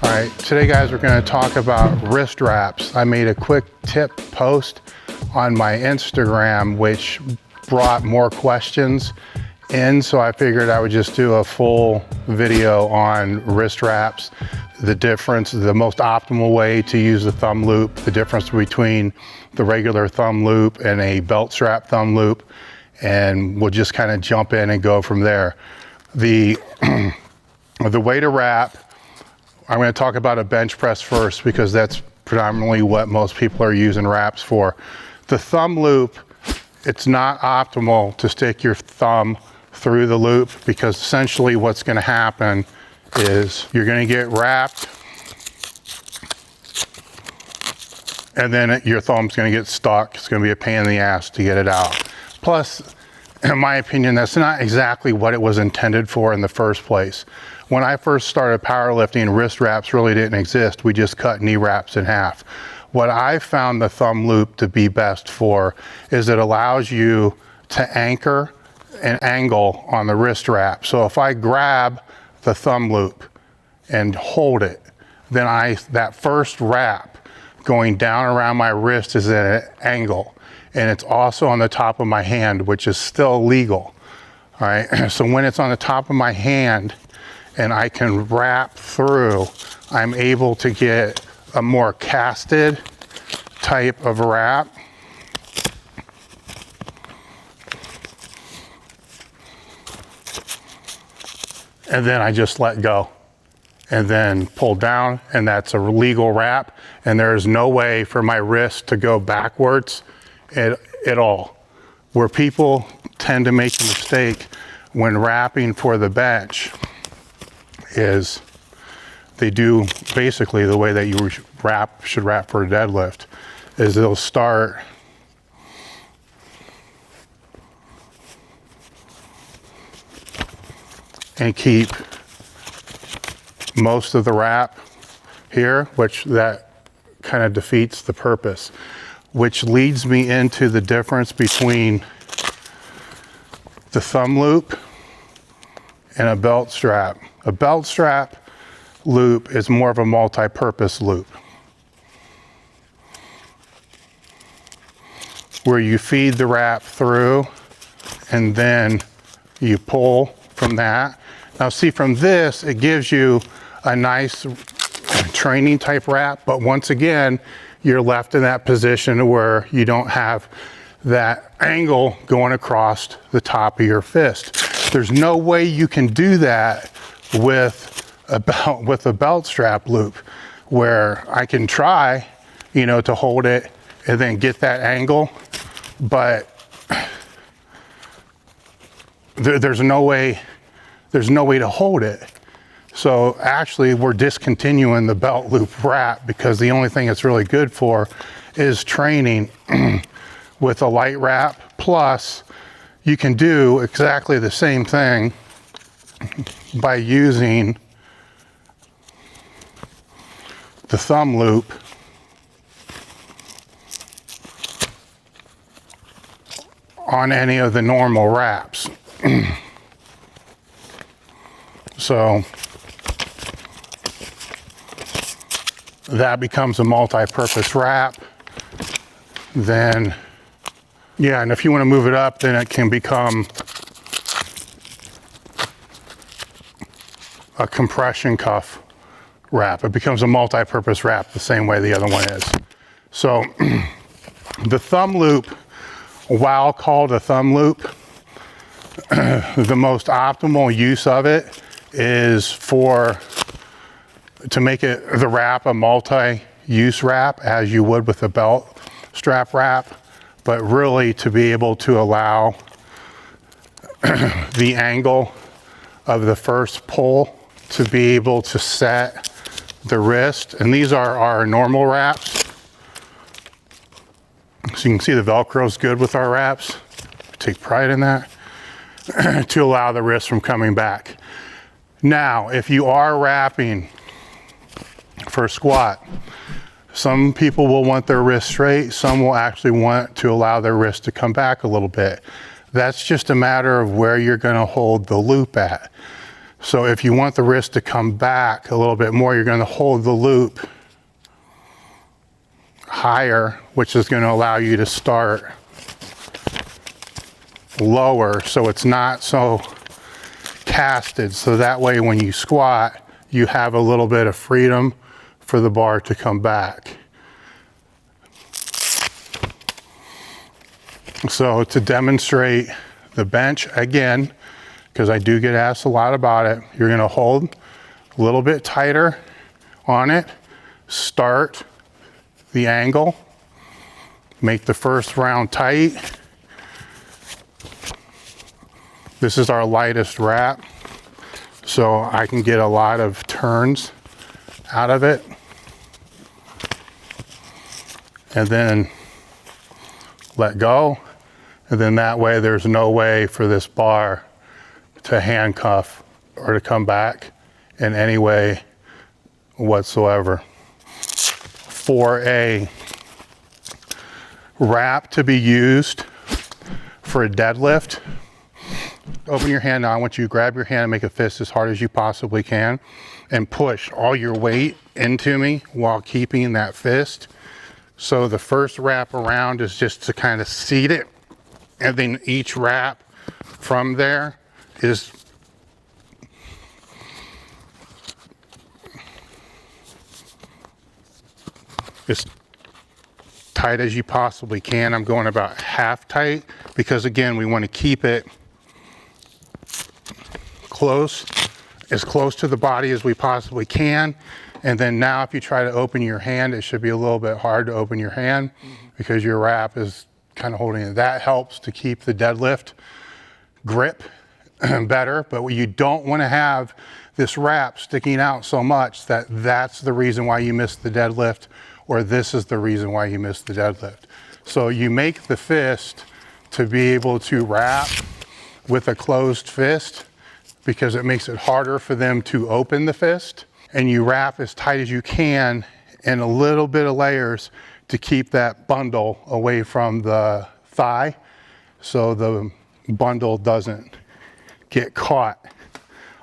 right, today guys, we're going to talk about wrist wraps. I made a quick tip post on my Instagram, which brought more questions in, so I figured I would just do a full video on wrist wraps, the difference, the most optimal way to use the thumb loop, the difference between the regular thumb loop and a belt strap thumb loop, and we'll just kind of jump in and go from there. The way to wrap, I'm going to talk about a bench press first because that's predominantly what most people are using wraps for. The thumb loop, it's not optimal to stick your thumb through the loop because essentially what's going to happen is you're going to get wrapped and then your thumb's going to get stuck. It's going to be a pain in the ass to get it out. Plus, in my opinion, that's not exactly what it was intended for in the first place. When I first started powerlifting, wrist wraps really didn't exist. We just cut knee wraps in half. What I found the thumb loop to be best for is it allows you to anchor an angle on the wrist wrap. So if I grab the thumb loop and hold it, then that first wrap going down around my wrist is at an angle. And it's also on the top of my hand, which is still legal. All right, so when it's on the top of my hand and I can wrap through, I'm able to get a more casted type of wrap. And then I just let go and then pull down, and that's a legal wrap. And there's no way for my wrist to go backwards at all. Where people tend to make the mistake when wrapping for the bench is they do basically the way that you should wrap for a deadlift, is they'll start and keep most of the wrap here, which that kind of defeats the purpose, which leads me into the difference between the thumb loop and a belt strap. A belt strap loop is more of a multi-purpose loop where you feed the wrap through and then you pull from that. Now see, from this, it gives you a nice training type wrap, but once again, you're left in that position where you don't have that angle going across the top of your fist. There's no way you can do that with a belt strap loop, where I can try, to hold it and then get that angle, but there's no way to hold it. So actually we're discontinuing the belt loop wrap because the only thing it's really good for is training with a light wrap. Plus you can do exactly the same thing by using the thumb loop on any of the normal wraps. So that becomes a multi-purpose wrap. Then, yeah, and if you want to move it up, then it can become a compression cuff wrap. It becomes a multi-purpose wrap the same way the other one is. So the thumb loop, while called a thumb loop, the most optimal use of it is to make it the wrap a multi-use wrap as you would with a belt strap wrap, but really to be able to allow the angle of the first pull to be able to set the wrist. And these are our normal wraps. So you can see the Velcro is good with our wraps. Take pride in that. To allow the wrist from coming back. Now, if you are wrapping for a squat, some people will want their wrist straight, some will actually want to allow their wrist to come back a little bit. That's just a matter of where you're going to hold the loop at. So if you want the wrist to come back a little bit more, you're going to hold the loop higher, which is going to allow you to start lower so it's not so casted. So that way when you squat, you have a little bit of freedom for the bar to come back. So to demonstrate the bench again, because I do get asked a lot about it, you're going to hold a little bit tighter on it, start the angle, make the first round tight. This is our lightest wrap, so I can get a lot of turns out of it. And then let go. And then that way there's no way for this bar to handcuff or to come back in any way whatsoever. For a wrap to be used for a deadlift, open your hand now. I want you to grab your hand and make a fist as hard as you possibly can and push all your weight into me while keeping that fist. So the first wrap around is just to kind of seat it, and then each wrap from there is as tight as you possibly can. I'm going about half tight because again, we want to keep it close, as close to the body as we possibly can. And then now if you try to open your hand, it should be a little bit hard to open your hand because your wrap is kind of holding it. That helps to keep the deadlift grip better, but you don't want to have this wrap sticking out so much that that's the reason why you missed the deadlift, or this is the reason why you missed the deadlift. So you make the fist to be able to wrap with a closed fist because it makes it harder for them to open the fist, and you wrap as tight as you can in a little bit of layers to keep that bundle away from the thigh so the bundle doesn't get caught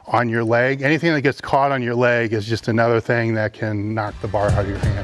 on your leg. Anything that gets caught on your leg is just another thing that can knock the bar out of your hand.